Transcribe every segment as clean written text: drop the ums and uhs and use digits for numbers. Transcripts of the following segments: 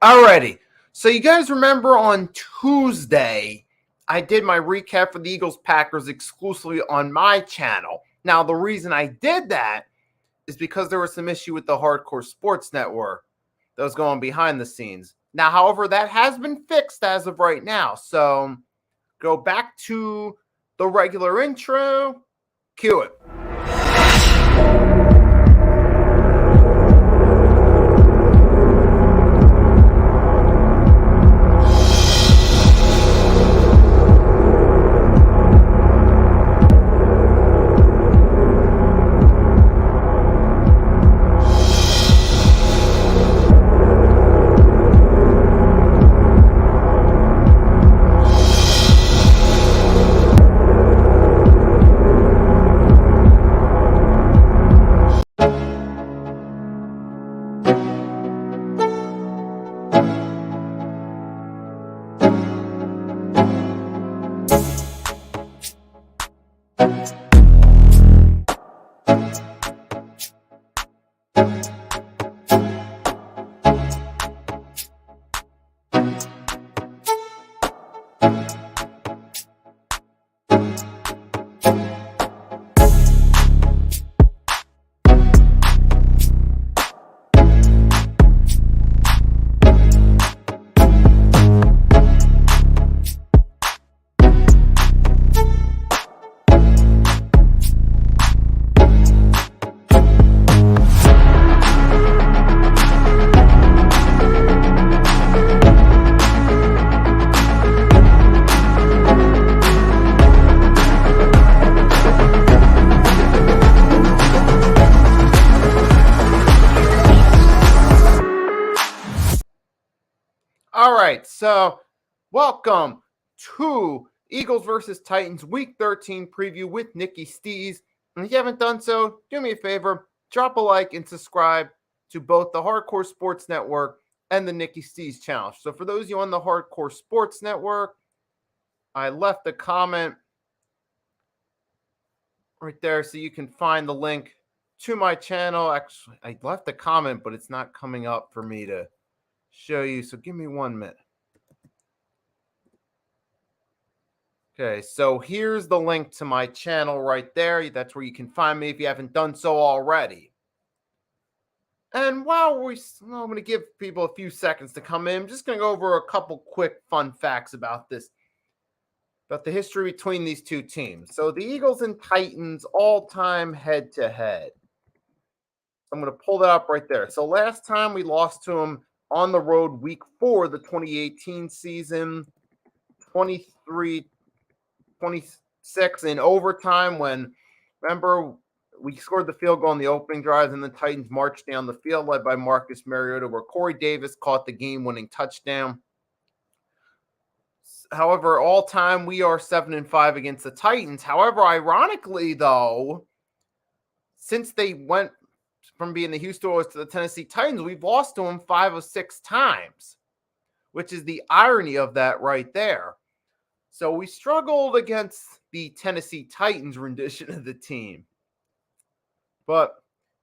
Alrighty. So you guys remember on Tuesday, I did my recap for the Eagles-Packers exclusively on my channel. Now, the reason I did that is because there was some issue with the Hardcore Sports Network that was going behind the scenes. Now, however, that has been fixed as of right now. So go back to the regular intro. Cue it. All right, so welcome to Eagles versus Titans Week 13 preview with Nicky Stees. And if you haven't done so, do me a favor, drop a like and subscribe to both the Hardcore Sports Network and the Nicky Stees channel. So for those of you on the Hardcore Sports Network, I left a comment right there so you can find the link to my channel. Actually, I left a comment, but it's not coming up for me to show you. So give me 1 minute. Okay, so here's the link to my channel right there. That's where you can find me if you haven't done so already. And I'm going to give people a few seconds to come in. I'm just going to go over a couple quick fun facts about this, about the history between these two teams. So the Eagles and Titans all-time head-to-head. I'm going to pull that up right there. So last time we lost to them on the road week 4 of the 2018 season, 23-26 in overtime when, remember, we scored the field goal on the opening drive and the Titans marched down the field led by Marcus Mariota where Corey Davis caught the game-winning touchdown. However, all time we are 7-5 against the Titans. However, ironically, though, since they went from being the Houston Oilers to the Tennessee Titans, we've lost to them 5 of 6 times, which is the irony of that right there. So we struggled against the Tennessee Titans rendition of the team. But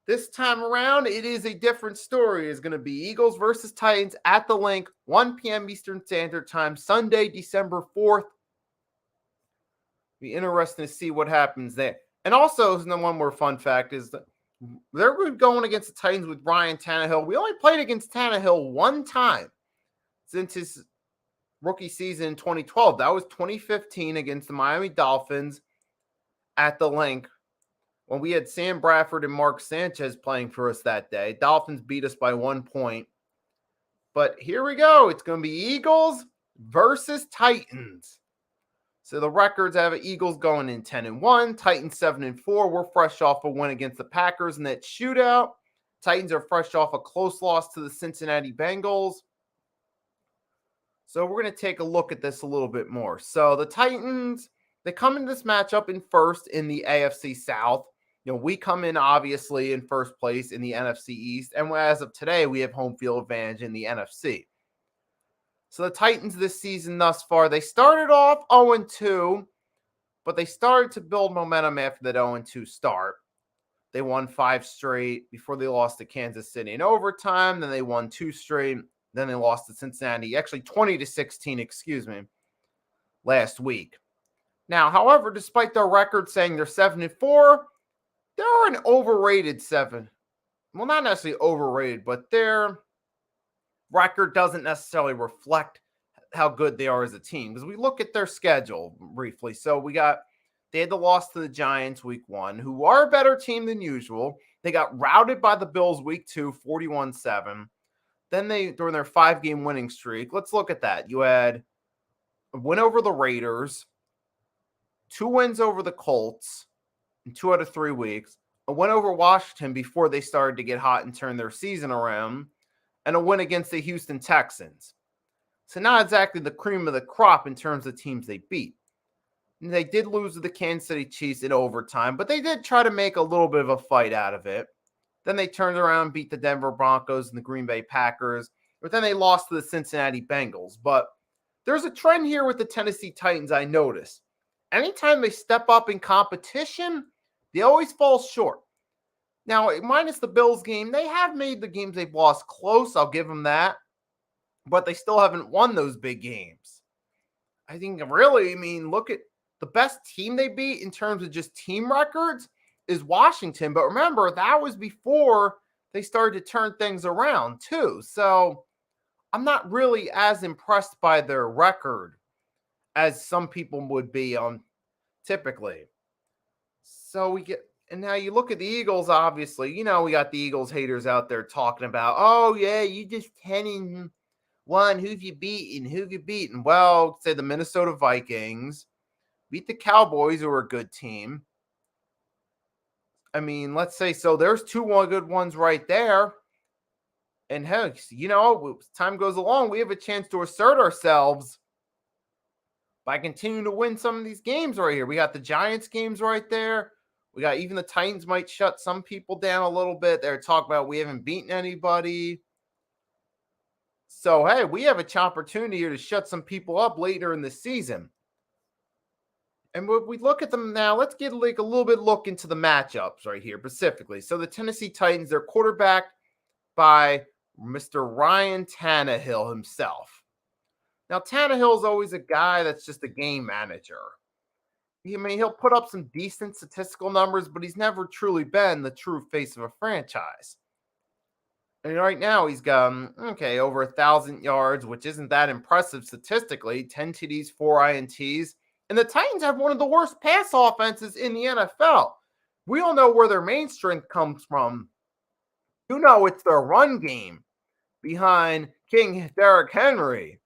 this time around, it is a different story. It's going to be Eagles versus Titans at the Link, 1 p.m. Eastern Standard Time, Sunday, December 4th. Be interesting to see what happens there. And also, the one more fun fact is that they're going against the Titans with Ryan Tannehill. We only played against Tannehill one time since his rookie season in 2012. That was 2015 against the Miami Dolphins at the Link when we had Sam Bradford and Mark Sanchez playing for us that day. Dolphins beat us by 1 point. But here we go. It's going to be Eagles versus Titans. So the records have Eagles going in 10-1, Titans 7-4. We're fresh off a win against the Packers in that shootout. Titans are fresh off a close loss to the Cincinnati Bengals. So we're going to take a look at this a little bit more. So the Titans, they come in this matchup in first in the AFC South. You know, we come in obviously in first place in the NFC East. And as of today, we have home field advantage in the NFC. So the Titans this season thus far, they started off 0-2, but they started to build momentum after that 0-2 start. They won 5 straight before they lost to Kansas City in overtime. Then they won 2 straight Then they lost to Cincinnati, actually 20-16, excuse me, last week. Now, however, despite their record saying they're 7-4, they're an overrated 7. Well, not necessarily overrated, but their record doesn't necessarily reflect how good they are as a team. Because we look at their schedule briefly. So they had the loss to the Giants week 1, who are a better team than usual. They got routed by the Bills week 2, 41-7. Then during their 5-game winning streak, let's look at that. You had a win over the Raiders, 2 wins over the Colts in 2 out of 3 weeks, a win over Washington before they started to get hot and turn their season around, and a win against the Houston Texans. So not exactly the cream of the crop in terms of teams they beat. And they did lose to the Kansas City Chiefs in overtime, but they did try to make a little bit of a fight out of it. Then they turned around, beat the Denver Broncos and the Green Bay Packers, but then they lost to the Cincinnati Bengals. But there's a trend here with the Tennessee Titans I noticed. Anytime they step up in competition, they always fall short. Now, minus the Bills game, they have made the games they've lost close. I'll give them that. But they still haven't won those big games. I think really, look at the best team they beat in terms of just team records is Washington. But remember, that was before they started to turn things around too. So I'm not really as impressed by their record as some people would be on typically. So and now you look at the Eagles, obviously, we got the Eagles haters out there talking about, oh yeah, you just 10-1, who've you beaten? Well, say the Minnesota Vikings, beat the Cowboys, who are a good team. Let's say, so there's 2 good ones right there. And heck, as time goes along, we have a chance to assert ourselves by continuing to win some of these games right here. We got the Giants games right there. We got even the Titans might shut some people down a little bit. They're talking about we haven't beaten anybody. So, hey, we have an opportunity here to shut some people up later in the season. And when we look at them now, let's get like a little bit look into the matchups right here specifically. So the Tennessee Titans, they're quarterbacked by Mr. Ryan Tannehill himself. Now, Tannehill is always a guy that's just a game manager. He'll put up some decent statistical numbers, but he's never truly been the true face of a franchise. And right now, he's got, over 1,000 yards, which isn't that impressive statistically, 10 TDs, 4 INTs. And the Titans have one of the worst pass offenses in the NFL. We all know where their main strength comes from. It's their run game behind King Derrick Henry.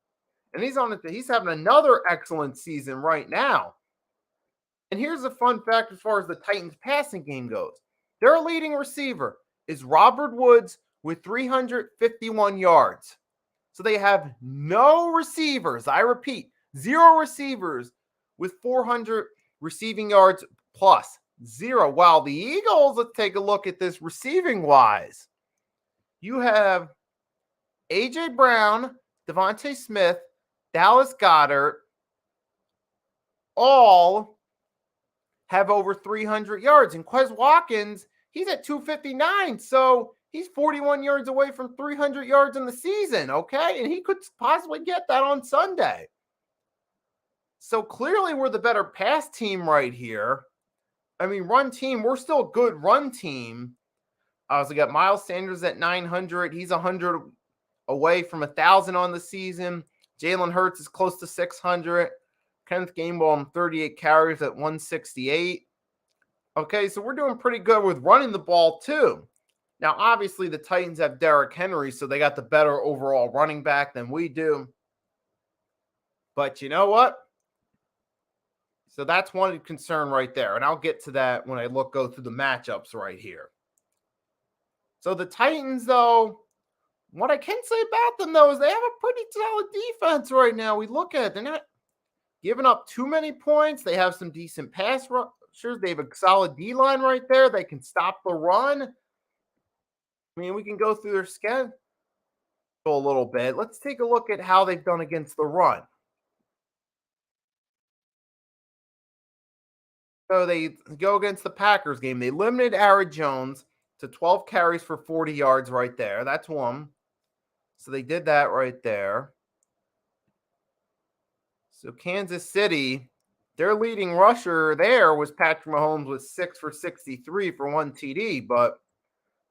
And he's having another excellent season right now. And here's a fun fact as far as the Titans passing game goes. Their leading receiver is Robert Woods with 351 yards. So they have no receivers. I repeat, 0 receivers with 400 receiving yards plus. 0. While the Eagles, let's take a look at this receiving wise. You have A.J. Brown, Devontae Smith, Dallas Goedert, all have over 300 yards. And Quez Watkins, he's at 259. So he's 41 yards away from 300 yards in the season, okay? And he could possibly get that on Sunday. So clearly we're the better pass team right here. Run team, we're still a good run team. So we got Miles Sanders at 900. He's 100 away from 1,000 on the season. Jalen Hurts is close to 600. Kenneth Gainwell on 38 carries at 168. Okay, so we're doing pretty good with running the ball too. Now, obviously, the Titans have Derrick Henry, so they got the better overall running back than we do. But you know what? So that's one concern right there. And I'll get to that when I go through the matchups right here. So the Titans, though, what I can say about them, though, is they have a pretty solid defense right now. We look at it. They're not giving up too many points. They have some decent pass rushers. They have a solid D-line right there. They can stop the run. We can go through their schedule a little bit. Let's take a look at how they've done against the run. So they go against the Packers game. They limited Aaron Jones to 12 carries for 40 yards right there. That's one. So they did that right there. So Kansas City, their leading rusher there was Patrick Mahomes with 6 for 63 for 1 TD, but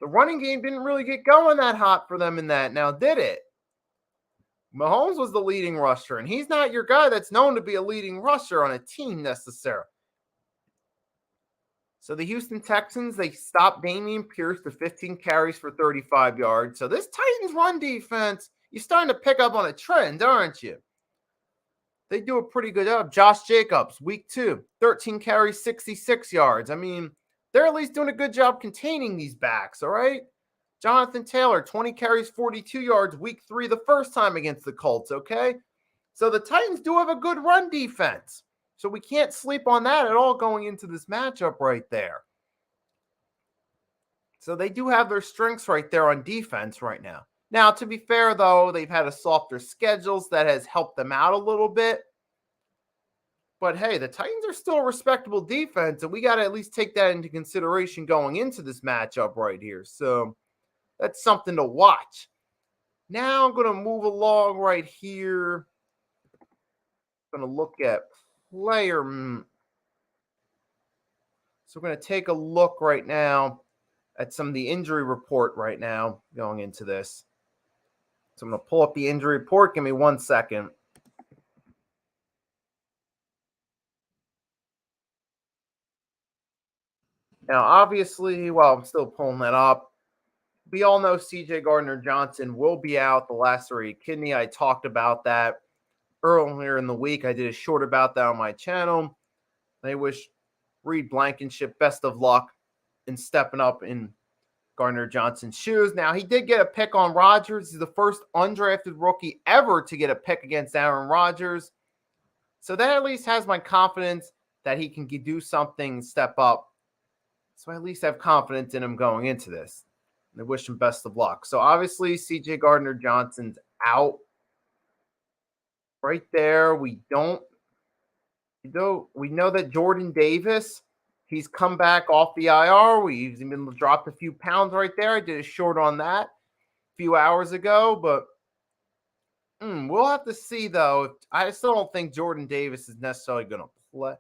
the running game didn't really get going that hot for them in that. Now, did it? Mahomes was the leading rusher, and he's not your guy that's known to be a leading rusher on a team necessarily. So the Houston Texans, they stopped Dameon Pierce to 15 carries for 35 yards. So this Titans run defense, you're starting to pick up on a trend, aren't you? They do a pretty good job. Josh Jacobs, week 2, 13 carries, 66 yards. I mean, they're at least doing a good job containing these backs, all right? Jonathan Taylor, 20 carries, 42 yards, week 3, the first time against the Colts, okay? So the Titans do have a good run defense. So we can't sleep on that at all going into this matchup right there. So they do have their strengths right there on defense right now. Now, to be fair, though, they've had a softer schedules that has helped them out a little bit. But hey, the Titans are still a respectable defense, and we got to at least take that into consideration going into this matchup right here. So that's something to watch. Now I'm going to move along right here. I'm going to look at player. So we're going to take a look right now at some of the injury report right now going into this. So I'm going to pull up the injury report. Give me 1 second. Now, obviously, while I'm still pulling that up, we all know C.J. Gardner-Johnson will be out, the lacerated kidney. I talked about that earlier in the week. I did a short about that on my channel. I wish Reed Blankenship best of luck in stepping up in Gardner-Johnson's shoes. Now, he did get a pick on Rodgers. He's the first undrafted rookie ever to get a pick against Aaron Rodgers. So that at least has my confidence that he can do something, step up. So I at least have confidence in him going into this. I wish him best of luck. So obviously, C.J. Gardner-Johnson's out. Right there, we know that Jordan Davis, he's come back off the IR. He's even dropped a few pounds right there. I did a short on that a few hours ago, but we'll have to see, though. I still don't think Jordan Davis is necessarily going to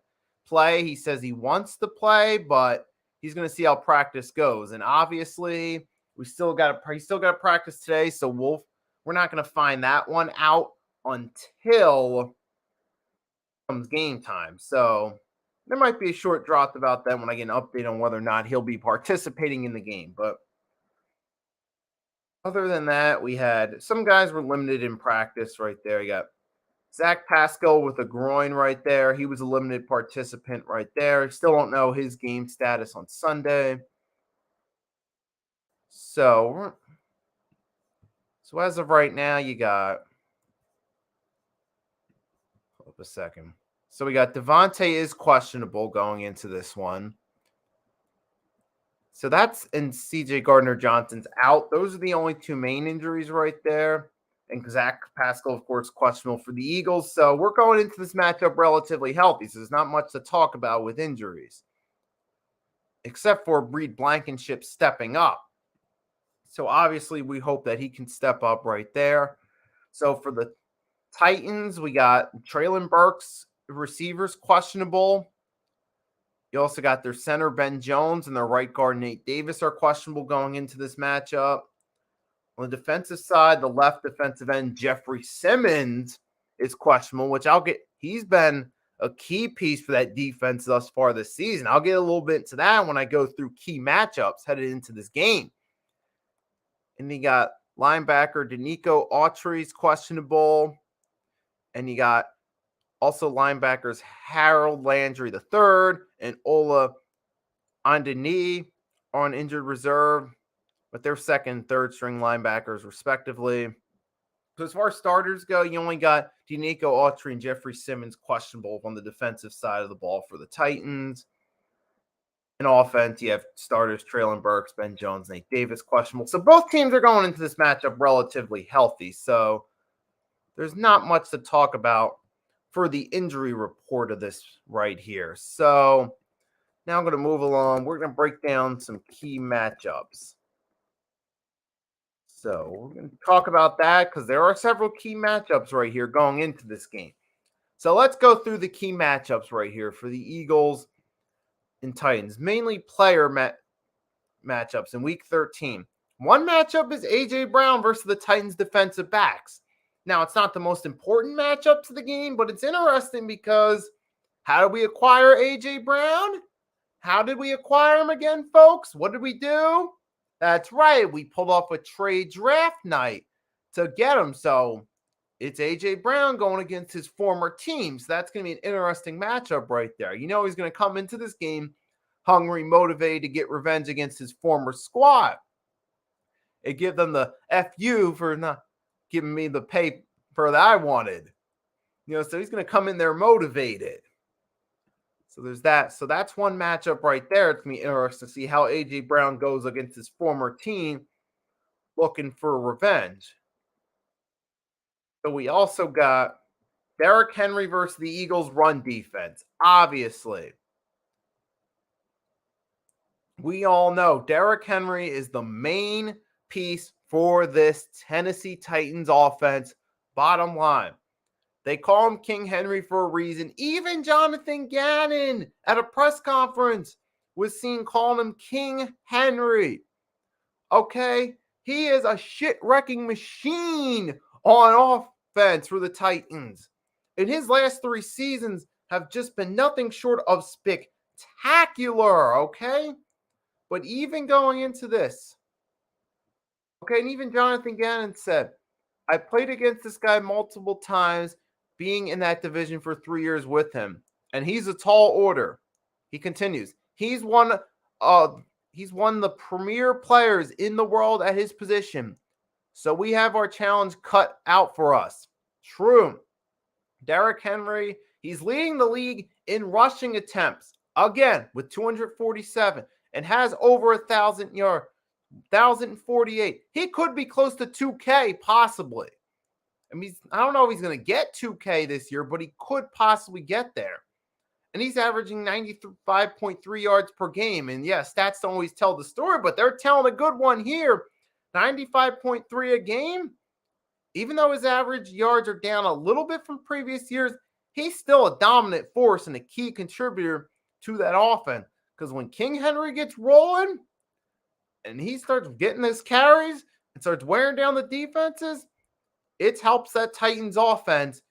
play. He says he wants to play, but he's going to see how practice goes. And obviously, he's still got to practice today, so we're not going to find that one out until comes game time. So there might be a short drop about that when I get an update on whether or not he'll be participating in the game. But other than that, we had some guys were limited in practice right there. You got Zach Pascal with a groin right there. He was a limited participant right there. Still don't know his game status on Sunday. So as of right now, you got hold up a second. So we got Devontae is questionable going into this one. So that's and C.J. Gardner-Johnson's out. Those are the only two main injuries right there. And Zach Pascal, of course, questionable for the Eagles. So we're going into this matchup relatively healthy. So there's not much to talk about with injuries, except for Reed Blankenship stepping up. So obviously we hope that he can step up right there. So for the Titans, we got Treylon Burks, receivers questionable. You also got their center, Ben Jones, and their right guard, Nate Davis, are questionable going into this matchup. On the defensive side, the left defensive end, Jeffrey Simmons, is questionable, which he's been a key piece for that defense thus far this season. I'll get a little bit into that when I go through key matchups headed into this game. And you got linebacker Denico Autry's questionable. And you got also linebackers Harold Landry III and Ola Andeni on injured reserve, but they're second and third string linebackers respectively. So as far as starters go, you only got Denico Autry and Jeffrey Simmons questionable on the defensive side of the ball for the Titans. In offense, you have starters Treylon Burks, Ben Jones, Nate Davis questionable. So both teams are going into this matchup relatively healthy. So there's not much to talk about for the injury report of this right here. So now I'm going to move along. We're going to break down some key matchups. So we're going to talk about that because there are several key matchups right here going into this game. So let's go through the key matchups right here for the Eagles and Titans, mainly player matchups in Week 13. One matchup is A.J. Brown versus the Titans defensive backs. Now, it's not the most important matchup to the game, but it's interesting because how did we acquire A.J. Brown? How did we acquire him again, folks? What did we do? That's right. We pulled off a trade draft night to get him. So it's A.J. Brown going against his former team. So that's going to be an interesting matchup right there. You know he's going to come into this game hungry, motivated to get revenge against his former squad. It give them the FU for not giving me the paper that I wanted. So he's going to come in there motivated. So there's that. So that's one matchup right there. It's going to be interesting to see how A.J. Brown goes against his former team looking for revenge. So we also got Derrick Henry versus the Eagles run defense. Obviously, we all know Derrick Henry is the main piece for this Tennessee Titans offense. Bottom line, they call him King Henry for a reason. Even Jonathan Gannon at a press conference was seen calling him King Henry. Okay, he is a shit-wrecking machine on offense for the Titans. And his last 3 seasons have just been nothing short of spectacular, okay? But even going into this, okay, and even Jonathan Gannon said, I played against this guy multiple times, being in that division for 3 years with him, and he's a tall order. He continues, he's one of the premier players in the world at his position, so we have our challenge cut out for us. True. Derrick Henry, he's leading the league in rushing attempts, again, with 247, and has over 1,000 yards, 1,048. He could be close to 2K, possibly. I mean, I don't know if he's going to get 2K this year, but he could possibly get there. And he's averaging 95.3 yards per game. And yeah, stats don't always tell the story, but they're telling a good one here. 95.3 a game. Even though his average yards are down a little bit from previous years, he's still a dominant force and a key contributor to that offense. Because when King Henry gets rolling and he starts getting his carries and starts wearing down the defenses, it helps that Titans offense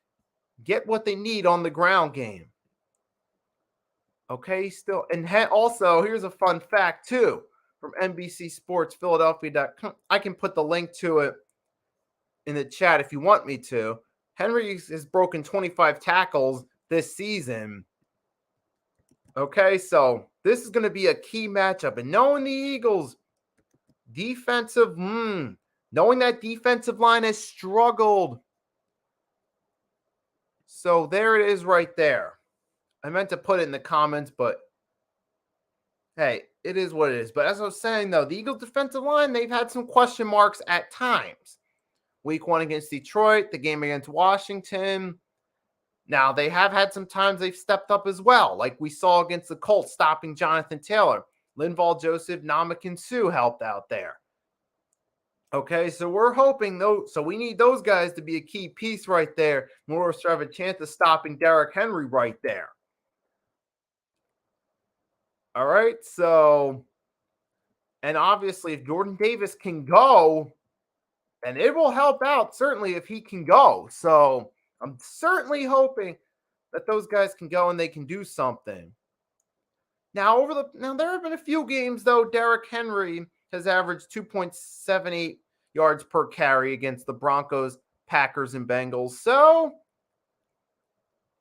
get what they need on the ground game. Okay, still. And also, here's a fun fact, too, from NBC Sports Philadelphia.com. I can put the link to it in the chat if you want me to. Henry has broken 25 tackles this season. Okay, so this is going to be a key matchup. And knowing the Eagles' knowing that defensive line has struggled. So there it is right there. I meant to put it in the comments, but hey, it is what it is. But as I was saying, though, the Eagles defensive line, they've had some question marks at times. Week 1 against Detroit, the game against Washington. Now, they have had some times they've stepped up as well, like we saw against the Colts, stopping Jonathan Taylor. Linval Joseph, Ndamukong Suh helped out there. Okay, so we're hoping, though, so we need those guys to be a key piece right there in order to have a chance of stopping Derrick Henry right there. All right, so, and obviously if Jordan Davis can go, then it will help out, certainly, if he can go. So I'm certainly hoping that those guys can go and they can do something. Now, there have been a few games, though, Derrick Henry has averaged 2.78 yards per carry against the Broncos, Packers, and Bengals. So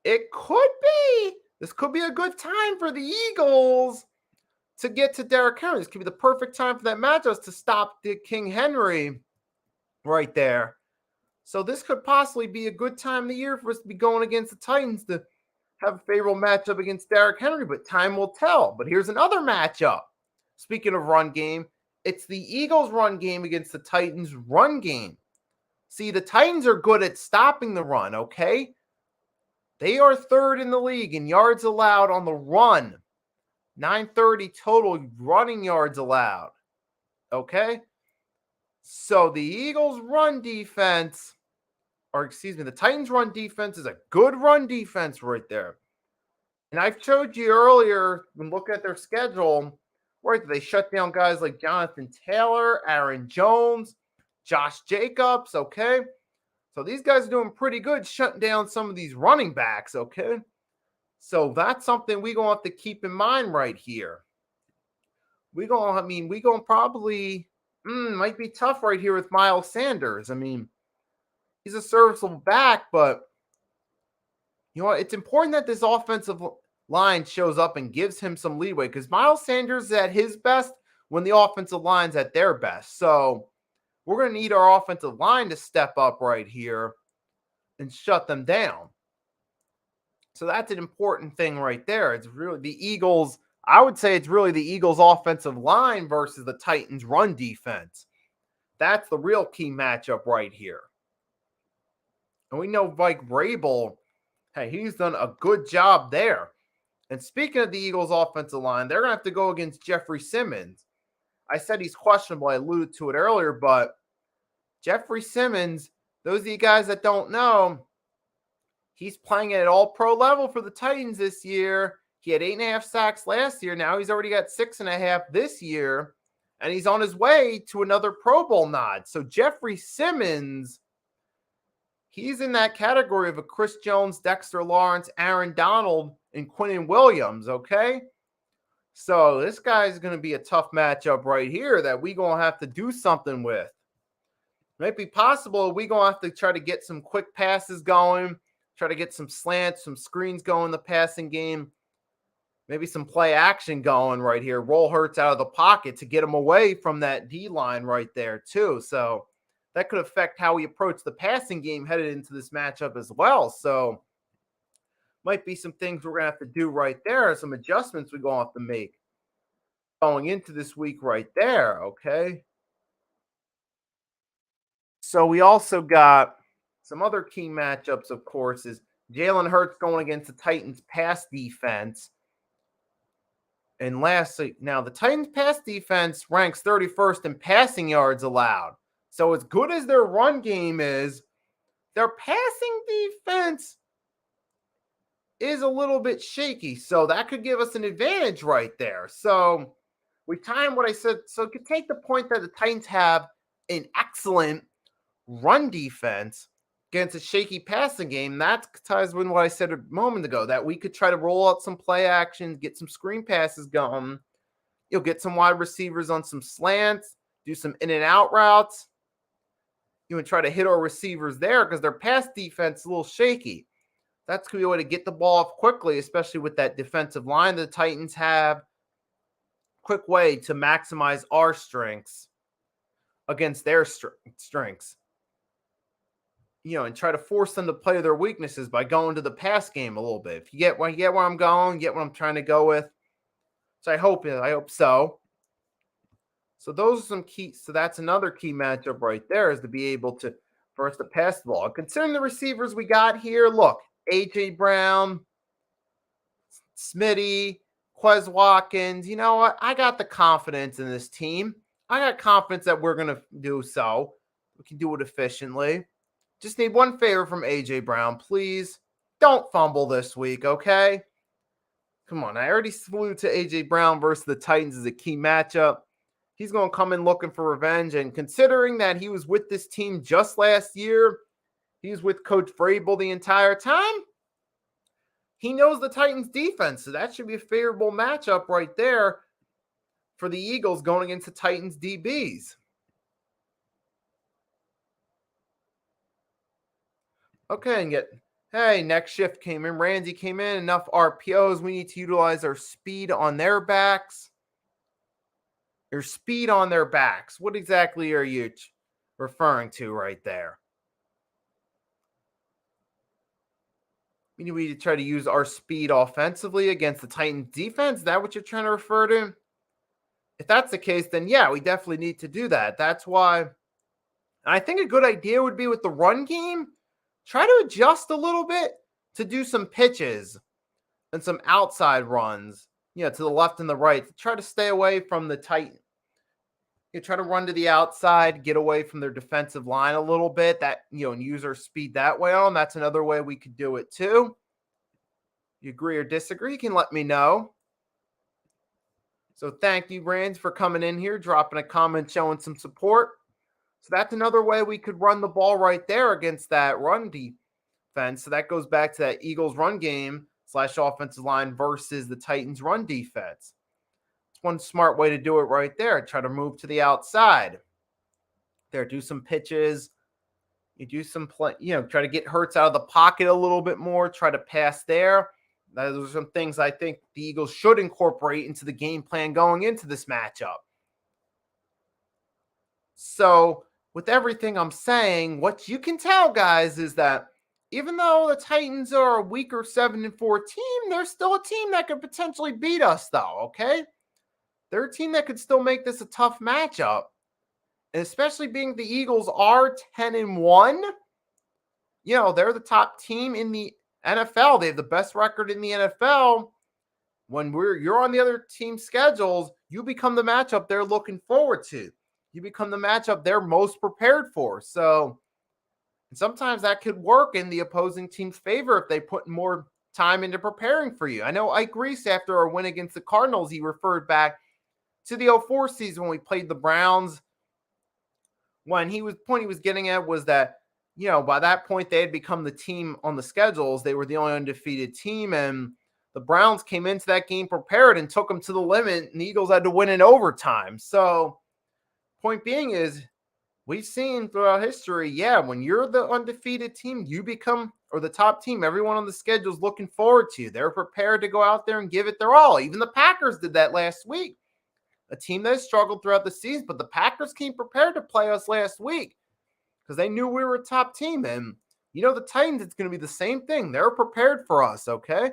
this could be a good time for the Eagles to get to Derrick Henry. This could be the perfect time for that matchup to stop the King Henry right there. So this could possibly be a good time of the year for us to be going against the Titans to have a favorable matchup against Derrick Henry, but time will tell. But here's another matchup. Speaking of run game, it's the Eagles' run game against the Titans' run game. See, the Titans are good at stopping the run, okay? They are 3rd in the league in yards allowed on the run. 930 total running yards allowed, okay? So the Eagles' run defense, or excuse me, the Titans' run defense is a good run defense right there. And I've showed you earlier when looking at their schedule, right? They shut down guys like Jonathan Taylor, Aaron Jones, Josh Jacobs. Okay. So these guys are doing pretty good shutting down some of these running backs. Okay. So that's something we're going to have to keep in mind right here. We're going to probably, might be tough right here with Miles Sanders. I mean, he's a serviceable back, but you know what? It's important that this offensive line shows up and gives him some leeway because Miles Sanders is at his best when the offensive line's at their best. So we're going to need our offensive line to step up right here and shut them down. So that's an important thing right there. It's really the Eagles. I would say it's really the Eagles' offensive line versus the Titans' run defense. That's the real key matchup right here. And we know Mike Vrabel, hey, he's done a good job there. And speaking of the Eagles' offensive line, they're going to have to go against Jeffrey Simmons. I said he's questionable. I alluded to it earlier, but Jeffrey Simmons, those of you guys that don't know, he's playing at all-pro level for the Titans this year. He had 8.5 sacks last year. Now he's already got 6.5 this year, and he's on his way to another Pro Bowl nod. So Jeffrey Simmons, he's in that category of a Chris Jones, Dexter Lawrence, Aaron Donald, and Quinnen Williams, okay? So this guy's going to be a tough matchup right here that we're going to have to do something with. Might be possible we're going to have to try to get some quick passes going, try to get some slants, some screens going in the passing game, maybe some play action going right here. Roll Hurts out of the pocket to get him away from that D-line right there too. So that could affect how we approach the passing game headed into this matchup as well. So might be some things we're going to have to do right there, some adjustments we're going to have to make going into this week right there, okay? So we also got some other key matchups, of course, is Jalen Hurts going against the Titans pass defense. And lastly, now the Titans pass defense ranks 31st in passing yards allowed. So as good as their run game is, their passing defense is a little bit shaky. So that could give us an advantage right there. So we time what I said. So it could take the point that the Titans have an excellent run defense against a shaky passing game. That ties with what I said a moment ago, that we could try to roll out some play actions, get some screen passes going. You'll get some wide receivers on some slants, do some in and out routes. You would try to hit our receivers there because their pass defense is a little shaky. That's going to be a way to get the ball off quickly, especially with that defensive line the Titans have. Quick way to maximize our strengths against their strengths. You know, and try to force them to play their weaknesses by going to the pass game a little bit. If you get where I'm going, get what I'm trying to go with. So I hope so. So those are some keys. So that's another key matchup right there, is to be able to, for us to pass the ball. Considering the receivers we got here, look, A.J. Brown, Smitty, Quez Watkins. You know what? I got the confidence in this team. I got confidence that we're going to do so. We can do it efficiently. Just need one favor from A.J. Brown. Please don't fumble this week, okay? Come on. I already flew to A.J. Brown versus the Titans as a key matchup. He's going to come in looking for revenge. And considering that he was with this team just last year, he was with Coach Vrabel the entire time, he knows the Titans defense. So that should be a favorable matchup right there for the Eagles going against the Titans DBs. Okay, and next shift came in. Ramsey came in. Enough RPOs. We need to utilize our speed on their backs. Your speed on their backs. What exactly are you referring to right there? We need to try to use our speed offensively against the Titans defense. Is that what you're trying to refer to? If that's the case, then yeah, we definitely need to do that. That's why I think a good idea would be with the run game, try to adjust a little bit to do some pitches and some outside runs, to the left and the right, to try to stay away from the Titans. You try to run to the outside, get away from their defensive line a little bit, and use our speed that way on. That's another way we could do it too. You agree or disagree, you can let me know. So thank you, Brands, for coming in here, dropping a comment, showing some support. So that's another way we could run the ball right there against that run defense. So that goes back to that Eagles run game / offensive line versus the Titans run defense. It's one smart way to do it right there. Try to move to the outside. There, do some pitches. You do some play, try to get Hurts out of the pocket a little bit more. Try to pass there. Those are some things I think the Eagles should incorporate into the game plan going into this matchup. So, with everything I'm saying, what you can tell, guys, is that even though the Titans are a weaker 7-4 team, they're still a team that could potentially beat us, though, okay? They're a team that could still make this a tough matchup. And especially being the Eagles are 10-1, they're the top team in the NFL. They have the best record in the NFL. When you're on the other team's schedules, you become the matchup they're looking forward to. You become the matchup they're most prepared for. So sometimes that could work in the opposing team's favor if they put more time into preparing for you. I know Ike Reese, after our win against the Cardinals, he referred back to the 2004 season when we played the Browns. When the point he was getting at was that, by that point they had become the team on the schedules. They were the only undefeated team, and the Browns came into that game prepared and took them to the limit, and the Eagles had to win in overtime. So, point being is, we've seen throughout history, when you're the undefeated team, you become, or the top team, everyone on the schedule is looking forward to you. They're prepared to go out there and give it their all. Even the Packers did that last week. A team that struggled throughout the season, but the Packers came prepared to play us last week because they knew we were a top team. And, the Titans, it's going to be the same thing. They're prepared for us, okay?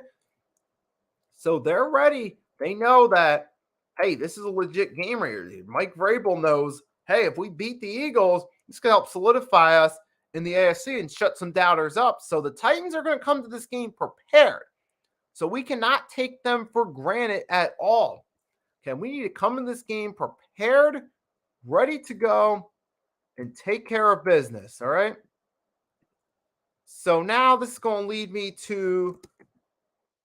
So they're ready. They know that, hey, this is a legit game right here. Mike Vrabel knows, hey, if we beat the Eagles, it's going to help solidify us in the AFC and shut some doubters up. So the Titans are going to come to this game prepared. So we cannot take them for granted at all. Okay, we need to come in this game prepared, ready to go, and take care of business, all right? So now this is going to lead me to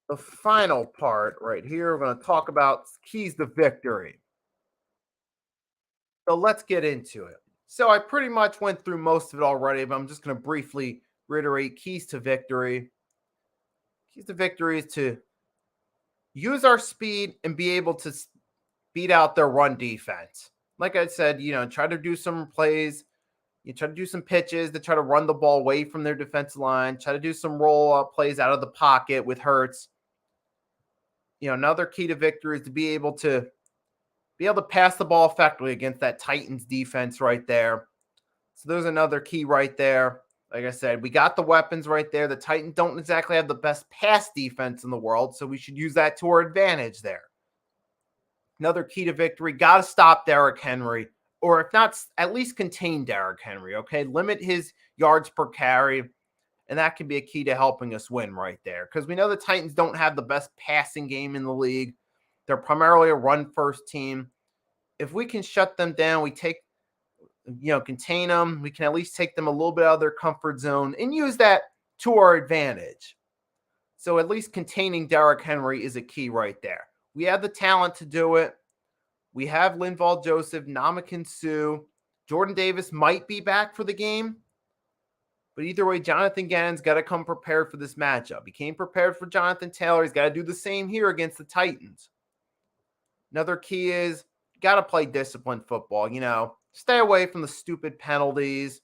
the final part right here. We're going to talk about keys to victory. So let's get into it. So I pretty much went through most of it already, but I'm just going to briefly reiterate keys to victory. Keys to victory is to use our speed and be able to beat out their run defense. Like I said, try to do some plays. You try to do some pitches to try to run the ball away from their defensive line. Try to do some roll-up plays out of the pocket with Hurts. Another key to victory is to be able to pass the ball effectively against that Titans defense right there. So there's another key right there. Like I said, we got the weapons right there. The Titans don't exactly have the best pass defense in the world, so we should use that to our advantage there. Another key to victory, got to stop Derrick Henry, or if not, at least contain Derrick Henry, okay? Limit his yards per carry, and that can be a key to helping us win right there, because we know the Titans don't have the best passing game in the league. They're primarily a run-first team. If we can shut them down, we contain them, we can at least take them a little bit out of their comfort zone and use that to our advantage. So at least containing Derrick Henry is a key right there. We have the talent to do it. We have Linval Joseph, Ndamukong Suh. Jordan Davis might be back for the game. But either way, Jonathan Gannon's got to come prepared for this matchup. He came prepared for Jonathan Taylor. He's got to do the same here against the Titans. Another key is got to play disciplined football. Stay away from the stupid penalties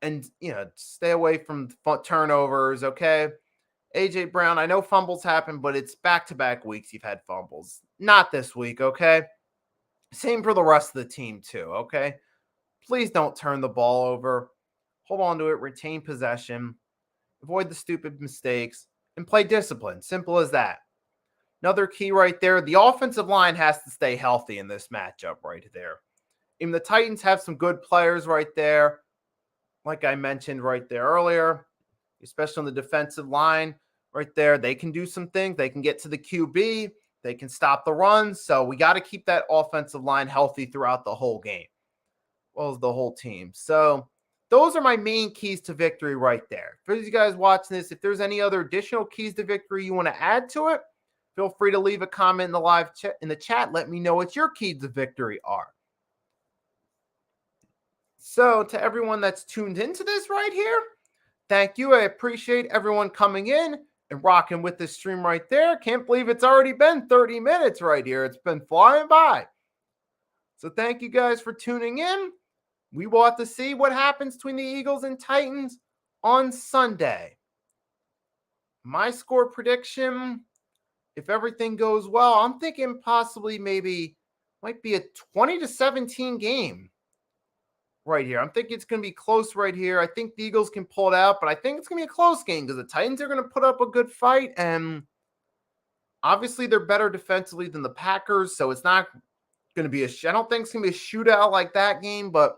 and, stay away from turnovers, okay? A.J. Brown, I know fumbles happen, but it's back-to-back weeks you've had fumbles. Not this week, okay? Same for the rest of the team, too, okay? Please don't turn the ball over. Hold on to it, retain possession, avoid the stupid mistakes, and play discipline. Simple as that. Another key right there, the offensive line has to stay healthy in this matchup right there. And the Titans have some good players right there, like I mentioned right there earlier, especially on the defensive line right there. They can do some things. They can get to the QB. They can stop the run. So we got to keep that offensive line healthy throughout the whole game, well as the whole team. So those are my main keys to victory right there. For you guys watching this, if there's any other additional keys to victory you want to add to it, feel free to leave a comment in the live chat. In the chat, let me know what your keys to victory are. So to everyone that's tuned into this right here, thank you. I appreciate everyone coming in and rocking with this stream right there. Can't believe it's already been 30 minutes right here. It's been flying by. So thank you guys for tuning in. We will have to see what happens between the Eagles and Titans on Sunday. My score prediction, if everything goes well, I'm thinking possibly maybe might be a 20-17 game right here. I'm thinking it's going to be close right here. I think the Eagles can pull it out, but I think it's going to be a close game because the Titans are going to put up a good fight, and obviously they're better defensively than the Packers, so it's not going to be I don't think it's going to be a shootout like that game, but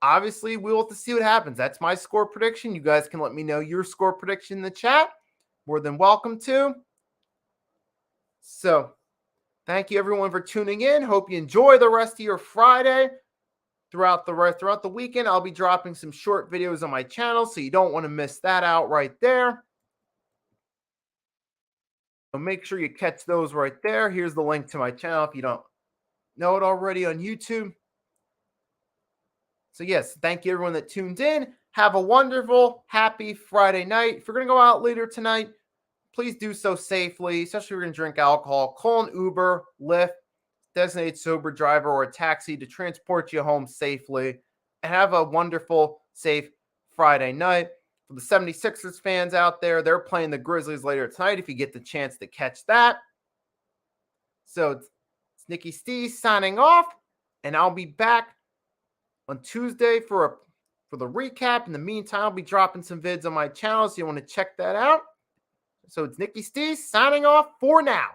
obviously we'll have to see what happens. That's my score prediction. You guys can let me know your score prediction in the chat. More than welcome to. So thank you everyone for tuning in. Hope you enjoy the rest of your Friday. Throughout the weekend, I'll be dropping some short videos on my channel, so you don't want to miss that out right there. So make sure you catch those right there. Here's the link to my channel if you don't know it already on YouTube. So yes, thank you everyone that tuned in. Have a wonderful, happy Friday night. If you're going to go out later tonight, please do so safely, especially if you're going to drink alcohol. Call an Uber, Lyft, designated sober driver, or a taxi to transport you home safely, and have a wonderful, safe Friday night. For the 76ers fans out there, they're playing the Grizzlies later tonight if you get the chance to catch that. So it's Nicky Steve signing off, and I'll be back on Tuesday for the recap. In the meantime, I'll be dropping some vids on my channel, so you want to check that out. So it's Nicky Steve signing off for now.